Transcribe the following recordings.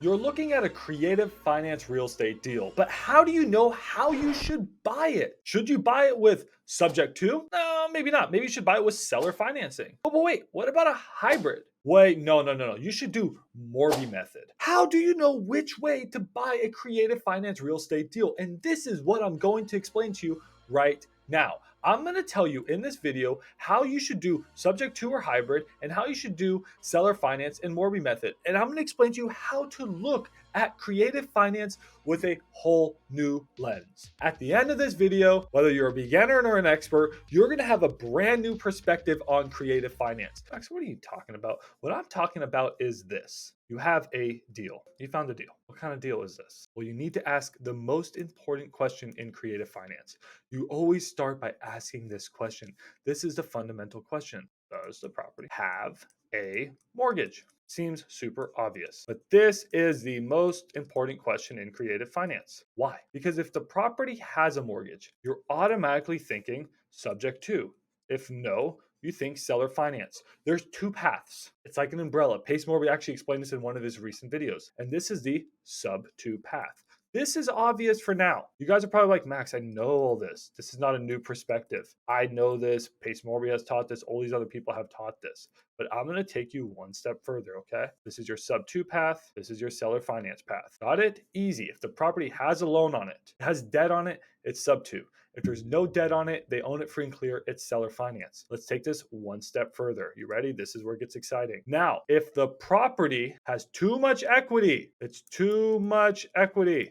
You're looking at a creative finance real estate deal, but how do you know how you should buy it? Should you buy it with subject to? No, maybe not. Maybe you should buy it with seller financing. But wait, what about a hybrid? Wait, no. You should do Morby method. How do you know which way to buy a creative finance real estate deal? And this is what I'm going to explain to you right now. I'm going to tell you in this video how you should do subject to or hybrid and how you should do seller finance and Morby method. And I'm going to explain to you how to look at creative finance with a whole new lens. At the end of this video, whether you're a beginner or an expert, you're going to have a brand new perspective on creative finance. Max, what are you talking about? What I'm talking about is this. You have a deal. You found a deal. What kind of deal is this? Well, you need to ask the most important question in creative finance. You always start by asking this question. This is the fundamental question. Does the property have a mortgage? Seems super obvious, but this is the most important question in creative finance. Why? Because if the property has a mortgage, you're automatically thinking subject to. If no, you think seller finance. There's two paths. It's like an umbrella. Pace Morby actually explained this in one of his recent videos, and this is the sub two path. This is obvious for now. You guys are probably like, Max, I know all this. This is not a new perspective. I know this. Pace Morby has taught this. All these other people have taught this. But I'm going to take you one step further, okay? This is your sub two path. This is your seller finance path. Got it? Easy. If the property has a loan on it, has debt on it, it's sub two. If there's no debt on it, they own it free and clear, it's seller finance. Let's take this one step further. You ready? This is where it gets exciting. Now, if the property has too much equity, it's too much equity,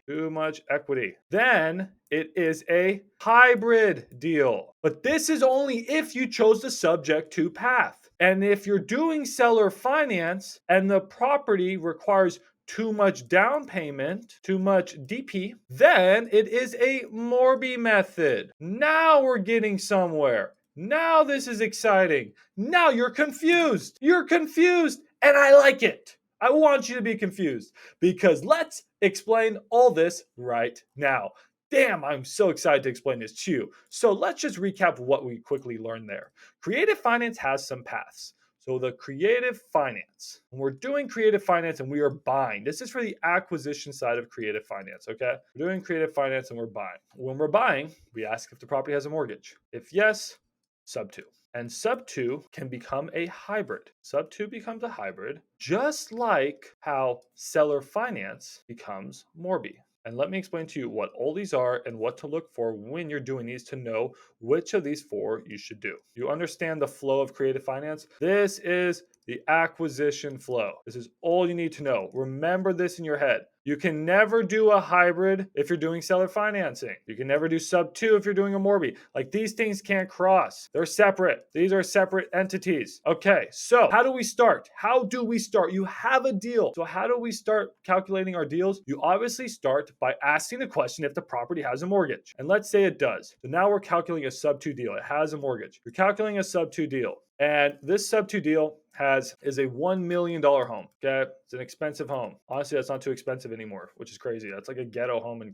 then it is a hybrid deal. But this is only if you chose the subject to path. And if you're doing seller finance and the property requires too much down payment, too much DP, then it is a Morby method. Now we're getting somewhere. Now this is exciting. Now you're confused. You're confused, and I like it. I want you to be confused because let's explain all this right now. Damn, I'm so excited to explain this to you. So let's just recap what we quickly learned there. Creative finance has some paths. So the creative finance, when we're doing creative finance and we are buying, this is for the acquisition side of creative finance, okay? We're doing creative finance and we're buying. When we're buying, we ask if the property has a mortgage. If yes, sub two. And sub two can become a hybrid. Sub two becomes a hybrid, just like how seller finance becomes Morby. And let me explain to you what all these are and what to look for when you're doing these to know which of these four you should do. You understand the flow of creative finance? This is the acquisition flow. This is all you need to know. Remember this in your head. You can never do a hybrid if you're doing seller financing. You can never do sub two if you're doing a Morby. Like these things can't cross. They're separate. These are separate entities. Okay, so how do we start? How do we start? You have a deal. So how do we start calculating our deals? You obviously start by asking the question if the property has a mortgage. And let's say it does. So now we're calculating a sub two deal. It has a mortgage. You're calculating a sub two deal. And this sub two deal is a $1 million home. Okay. It's an expensive home. Honestly, that's not too expensive anymore, which is crazy. That's like a ghetto home in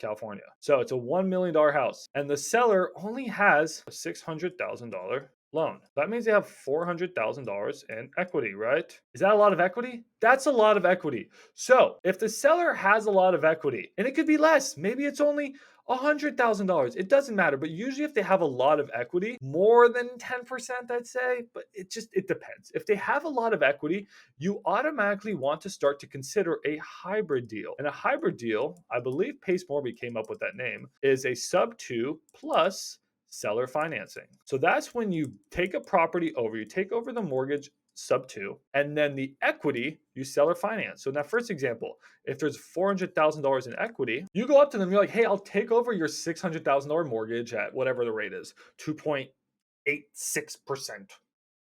California. So it's a $1 million house. And the seller only has a $600,000 loan. That means they have $400,000 in equity, right? Is that a lot of equity? That's a lot of equity. So if the seller has a lot of equity, and it could be less, maybe it's only $100,000. It doesn't matter, but usually if they have a lot of equity, more than 10%, I'd say, but it depends. If they have a lot of equity, you automatically want to start to consider a hybrid deal. And a hybrid deal, I believe Pace Morby came up with that name, is a sub two plus seller financing. So that's when you take a property over, you take over the mortgage sub two, and then the equity you seller finance. So in that first example, if there's $400,000 in equity, you go up to them, you're like, hey, I'll take over your $600,000 mortgage at whatever the rate is, 2.86%.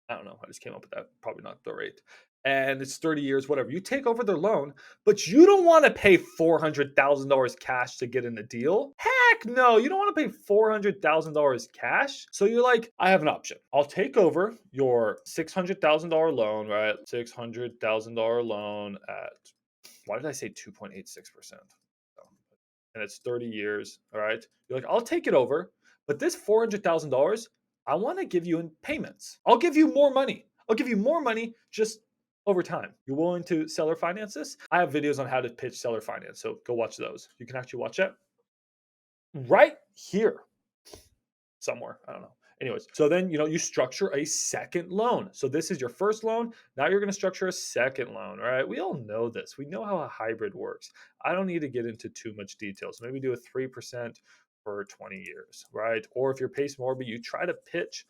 I don't know. I just came up with that. Probably not the rate. And it's 30 years, whatever. You take over their loan, but you don't want to pay $400,000 cash to get in the deal. Heck no, you don't want to pay $400,000 cash. So you're like, I have an option. I'll take over your $600,000 loan, right? $600,000 loan at, why did I say 2.86%? And it's 30 years, all right? You're like, I'll take it over, but this $400,000, I want to give you in payments. I'll give you more money. I'll give you more money. Just over time. You're willing to seller finance this? I have videos on how to pitch seller finance, so go watch those. You can actually watch that right here somewhere. I don't know. Anyways, so then you structure a second loan. So this is your first loan. Now you're going to structure a second loan. All right. We all know this. We know how a hybrid works. I don't need to get into too much detail. So maybe do a 3% for 20 years, right? Or if you're pace mortgage, you try to pitch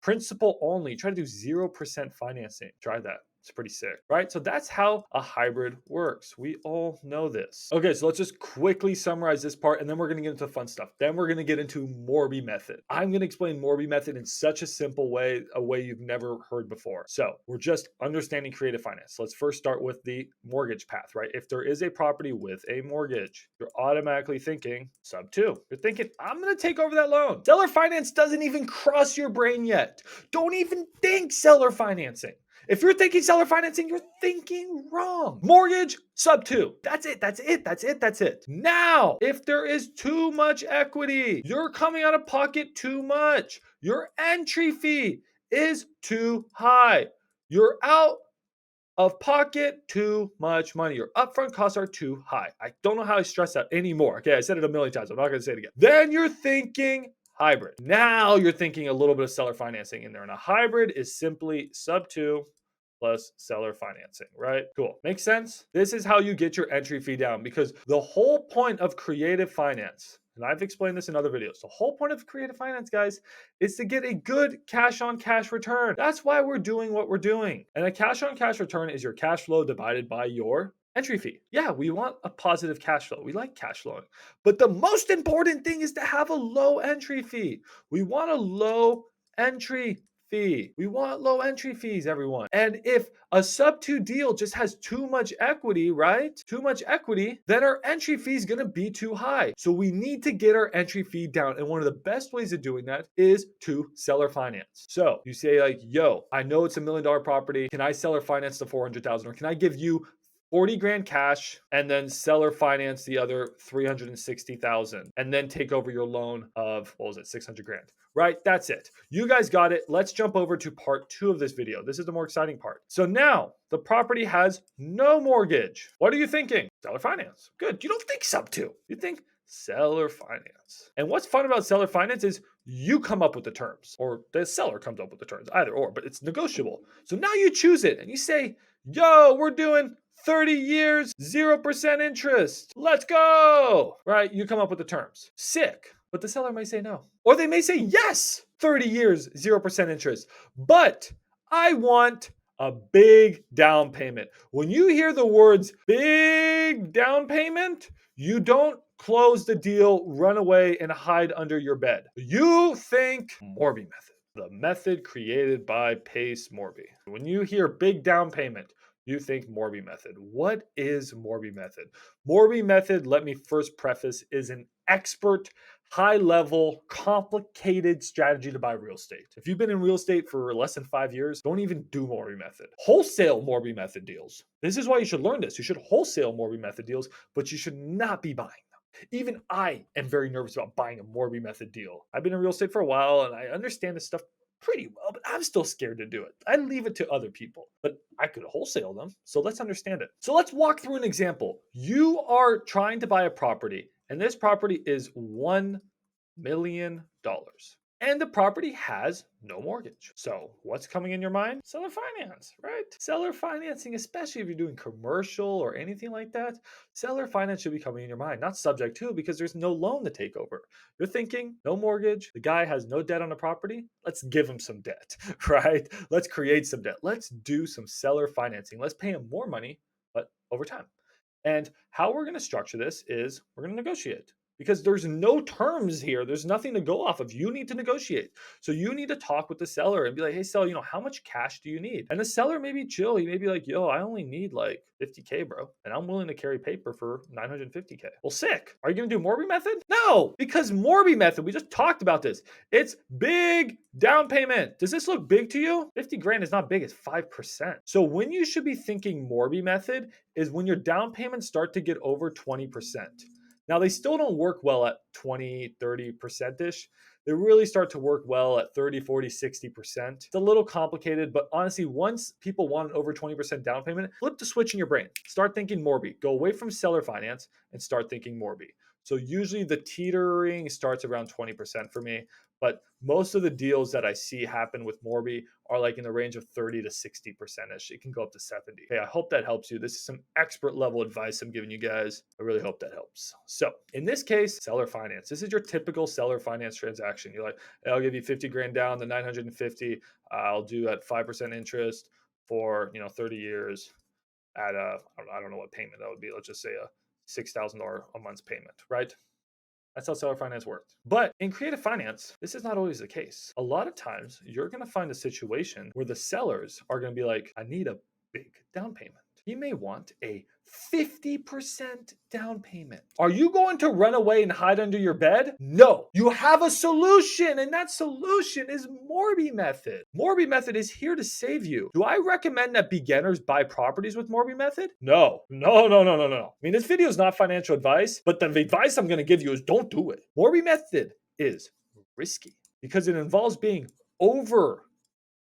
principal only. Try to do 0% financing. Try that. It's pretty sick, right? So that's how a hybrid works. We all know this. Okay, so let's just quickly summarize this part and then we're gonna get into the fun stuff. Then we're gonna get into Morby method. I'm gonna explain Morby method in such a simple way, a way you've never heard before. So we're just understanding creative finance. Let's first start with the mortgage path, right? If there is a property with a mortgage, you're automatically thinking sub two. You're thinking, I'm gonna take over that loan. Seller finance doesn't even cross your brain yet. Don't even think seller financing. If you're thinking seller financing, you're thinking wrong. Mortgage, sub two. That's it. That's it. That's it. That's it. Now, if there is too much equity, you're coming out of pocket too much. Your entry fee is too high. You're out of pocket too much money. Your upfront costs are too high. I don't know how I stress that anymore. Okay, I said it a million times. I'm not going to say it again. Then you're thinking hybrid. Now you're thinking a little bit of seller financing in there. And a hybrid is simply sub two plus seller financing, right? Cool. Makes sense? This is how you get your entry fee down because the whole point of creative finance, and I've explained this in other videos, the whole point of creative finance, guys, is to get a good cash on cash return. That's why we're doing what we're doing. And a cash on cash return is your cash flow divided by your entry fee. Yeah, we want a positive cash flow. We like cash flowing. But the most important thing is to have a low entry fee. We want a low entry fee. We want low entry fees, everyone. And if a sub two deal just has too much equity, right? Too much equity, then our entry fee is going to be too high. So we need to get our entry fee down. And one of the best ways of doing that is to seller finance. So you say like, yo, I know it's $1 million property. Can I seller finance the 400,000 or can I give you 40 grand cash and then seller finance the other 360,000 and then take over your loan of, 600 grand, right? That's it. You guys got it. Let's jump over to part 2 of this video. This is the more exciting part. So now the property has no mortgage. What are you thinking? Seller finance. Good. You don't think sub 2. You think seller finance. And what's fun about seller finance is you come up with the terms or the seller comes up with the terms, either or, but it's negotiable. So now you choose it and you say, yo, we're doing 30 years, 0% interest. Let's go. Right? You come up with the terms. Sick. But the seller may say no. Or they may say yes, 30 years, 0% interest. But I want a big down payment. When you hear the words big down payment, you don't close the deal, run away, and hide under your bed. You think Morby method, the method created by Pace Morby. When you hear big down payment, you think Morby method. What is Morby method? Morby method, let me first preface, is an expert, high-level, complicated strategy to buy real estate. If you've been in real estate for less than 5 years, don't even do Morby method. Wholesale Morby method deals. This is why you should learn this. You should wholesale Morby method deals, but you should not be buying them. Even I am very nervous about buying a Morby method deal. I've been in real estate for a while and I understand this stuff pretty well, but I'm still scared to do it. I leave it to other people, but I could wholesale them. So let's understand it. So let's walk through an example. You are trying to buy a property, and this property is $1 million. And the property has no mortgage. So what's coming in your mind? Seller finance, right? Seller financing, especially if you're doing commercial or anything like that, seller finance should be coming in your mind, not subject to, because there's no loan to take over. You're thinking, no mortgage, the guy has no debt on the property, let's give him some debt, right? Let's create some debt. Let's do some seller financing. Let's pay him more money, but over time. And how we're going to structure this is we're going to negotiate. Because there's no terms here. There's nothing to go off of. You need to negotiate. So you need to talk with the seller and be like, hey, seller, how much cash do you need? And the seller may be chill. He may be like, yo, I only need like 50K, bro. And I'm willing to carry paper for 950K. Well, sick. Are you going to do Morby method? No, because Morby method, we just talked about this. It's big down payment. Does this look big to you? 50 grand is not big. It's 5%. So when you should be thinking Morby method is when your down payments start to get over 20%. Now, they still don't work well at 20, 30%-ish. They really start to work well at 30, 40, 60%. It's a little complicated, but honestly, once people want an over 20% down payment, flip the switch in your brain. Start thinking Morby. Go away from seller finance and start thinking Morby. So usually the teetering starts around 20% for me, but most of the deals that I see happen with Morby are like in the range of 30 to 60% ish. It can go up to 70. Okay, I hope that helps you. This is some expert level advice I'm giving you guys. I really hope that helps. So in this case, seller finance. This is your typical seller finance transaction. You're like, hey, I'll give you 50 grand down, the 950 I'll do at 5% interest for 30 years at I don't know what payment that would be. Let's just say a $6,000 a month payment, right? That's how seller finance works. But in creative finance, this is not always the case. A lot of times, you're going to find a situation where the sellers are going to be like, I need a big down payment. You may want a 50% down payment. Are you going to run away and hide under your bed? No. You have a solution, and that solution is Morby Method. Morby Method is here to save you. Do I recommend that beginners buy properties with Morby Method? No. No, no, no, no, no. I mean, this video is not financial advice, but the advice I'm going to give you is don't do it. Morby Method is risky because it involves being over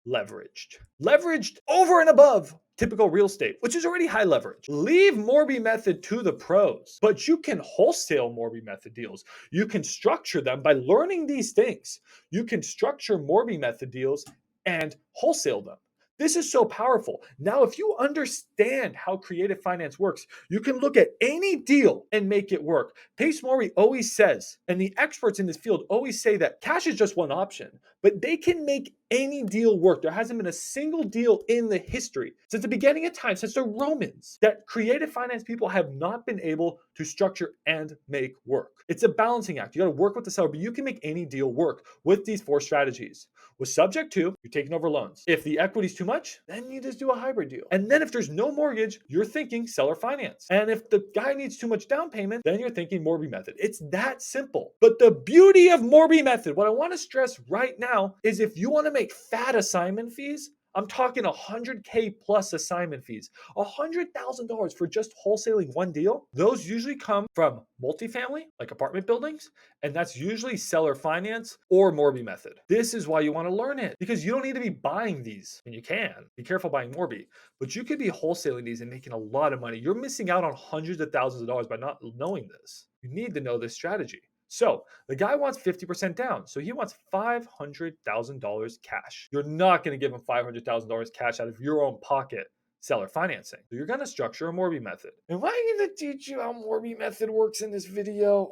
leveraged over and above typical real estate, which is already high leverage. Leave Morby Method to the pros, but you can wholesale Morby Method deals. You can structure them by learning these things. You can structure Morby Method deals and wholesale them. This is so powerful. Now, if you understand how creative finance works, you can look at any deal and make it work. Pace Morby always says, and the experts in this field always say that cash is just one option, but they can make any deal work. There hasn't been a single deal in the history since the beginning of time, since the Romans, that creative finance people have not been able to structure and make work. It's a balancing act. You got to work with the seller, but you can make any deal work with these 4 strategies. With subject to, you're taking over loans. If the equity's too much, then you just do a hybrid deal. And then if there's no mortgage, you're thinking seller finance. And if the guy needs too much down payment, then you're thinking Morby Method. It's that simple. But the beauty of Morby Method, what I want to stress right now is if you want to make fat assignment fees, I'm talking 100K plus assignment fees, $100,000 for just wholesaling one deal. Those usually come from multifamily, like apartment buildings, and that's usually seller finance or Morby Method. This is why you want to learn it, because you don't need to be buying these, and you can. Be careful buying Morby, but you could be wholesaling these and making a lot of money. You're missing out on hundreds of thousands of dollars by not knowing this. You need to know this strategy. So the guy wants 50% down. So he wants $500,000 cash. You're not going to give him $500,000 cash out of your own pocket seller financing. So you're going to structure a Morby Method. Am I going to teach you how Morby Method works in this video?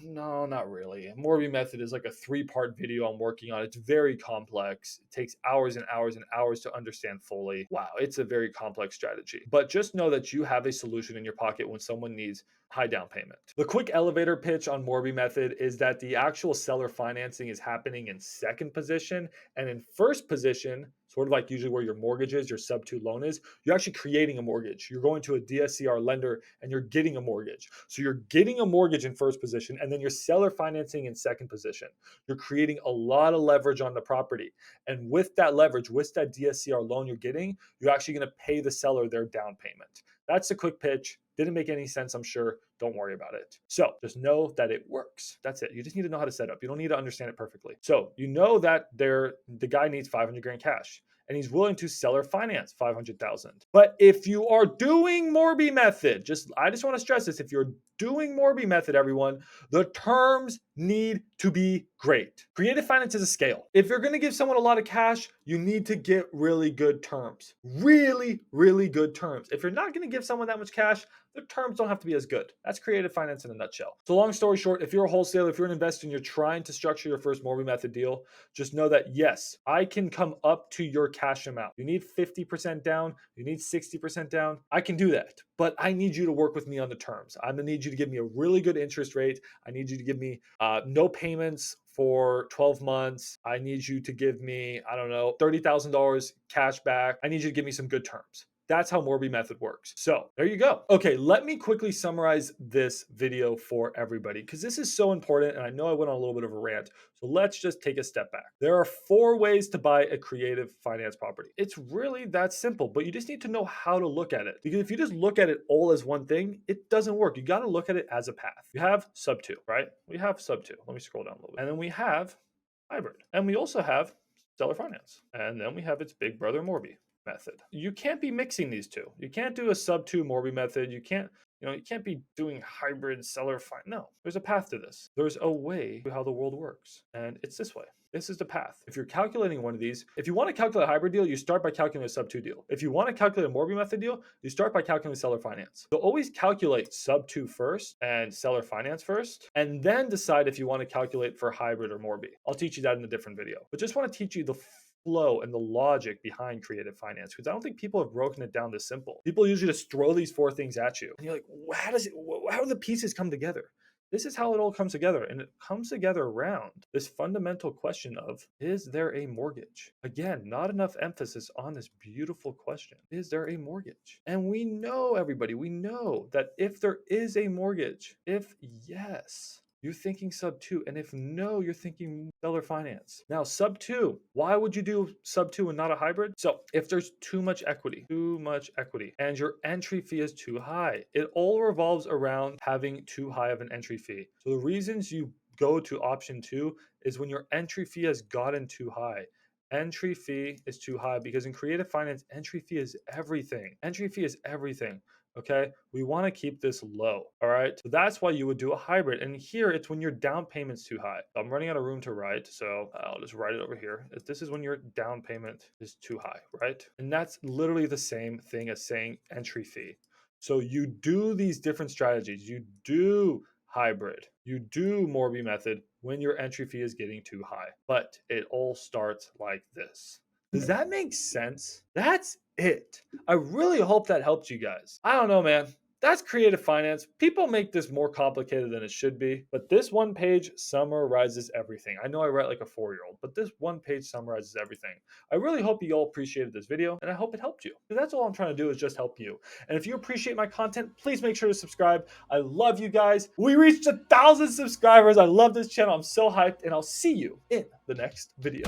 No, not really. Morby Method is like a 3-part video I'm working on. It's very complex. It takes hours and hours and hours to understand fully. Wow, it's a very complex strategy. But just know that you have a solution in your pocket when someone needs high down payment. The quick elevator pitch on Morby Method is that the actual seller financing is happening in second position, and in first position, sort of like usually where your mortgage is, your sub 2 loan is, you're actually creating a mortgage. You're going to a DSCR lender and you're getting a mortgage. So you're getting a mortgage in first position, and then you're seller financing in second position. You're creating a lot of leverage on the property. And with that leverage, with that DSCR loan you're getting, you're actually going to pay the seller their down payment. That's a quick pitch. Didn't make any sense, I'm sure. Don't worry about it. So just know that it works. That's it. You just need to know how to set up. You don't need to understand it perfectly. So you know that the guy needs 500 grand cash, and he's willing to seller finance 500,000. But if you are doing Morby Method, I just want to stress this. If you're doing Morby Method, everyone, the terms need to be great. Creative finance is a scale. If you're going to give someone a lot of cash, you need to get really good terms. Really, really good terms. If you're not going to give someone that much cash, the terms don't have to be as good. That's creative finance in a nutshell. So long story short, if you're a wholesaler, if you're an investor and you're trying to structure your first Morby Method deal, just know that yes, I can come up to your cash amount. You need 50% down, you need 60% down. I can do that, but I need you to work with me on the terms. I'm gonna need you to give me a really good interest rate. I need you to give me no payments for 12 months. I need you to give me, I don't know, $30,000 cash back. I need you to give me some good terms. That's how Morby Method works. So there you go. Okay, let me quickly summarize this video for everybody because this is so important, and I know I went on a little bit of a rant. So let's just take a step back. There are 4 ways to buy a creative finance property. It's really that simple, but you just need to know how to look at it. Because if you just look at it all as one thing, it doesn't work. You got to look at it as a path. You have sub 2, right? We have sub 2. Let me scroll down a little bit. And then we have hybrid. And we also have seller finance. And then we have its big brother Morby method. You can't be mixing these two. You can't do a sub 2 Morby method. You can't be doing hybrid seller finance. No, there's a path to this. There's a way to how the world works. And it's this way. This is the path. If you're calculating one of these, if you want to calculate a hybrid deal, you start by calculating a sub 2 deal. If you want to calculate a Morby method deal, you start by calculating seller finance. So always calculate sub 2 first and seller finance first, and then decide if you want to calculate for hybrid or Morby. I'll teach you that in a different video. But just want to teach you the flow and the logic behind creative finance, because I don't think people have broken it down this simple. People usually just throw these 4 things at you and you're like, how do the pieces come together? This is how it all comes together, and it comes together around this fundamental question of, is there a mortgage? Again, not enough emphasis on this beautiful question. Is there a mortgage? And we know, everybody, we know that if there is a mortgage, if yes, you're thinking sub 2, and if no, you're thinking seller finance. Now, sub 2, why would you do sub 2 and not a hybrid? So if there's too much equity, and your entry fee is too high, it all revolves around having too high of an entry fee. So the reasons you go to option 2 is when your entry fee has gotten too high. Entry fee is too high because in creative finance, entry fee is everything. Entry fee is everything. Okay, we want to keep this low. All right, so that's why you would do a hybrid. And here it's when your down payment's too high. I'm running out of room to write, so I'll just write it over here. This is when your down payment is too high, right? And that's literally the same thing as saying entry fee. So you do these different strategies. You do hybrid, you do Morby method when your entry fee is getting too high. But it all starts like this. Does that make sense? That's it. I really hope that helped you guys. I don't know, man. That's creative finance. People make this more complicated than it should be, but this one page summarizes everything. I know I write like a 4-year-old, but this one page summarizes everything. I really hope you all appreciated this video, and I hope it helped you. Because that's all I'm trying to do, is just help you. And if you appreciate my content, please make sure to subscribe. I love you guys. We reached 1,000 subscribers. I love this channel. I'm so hyped, and I'll see you in the next video.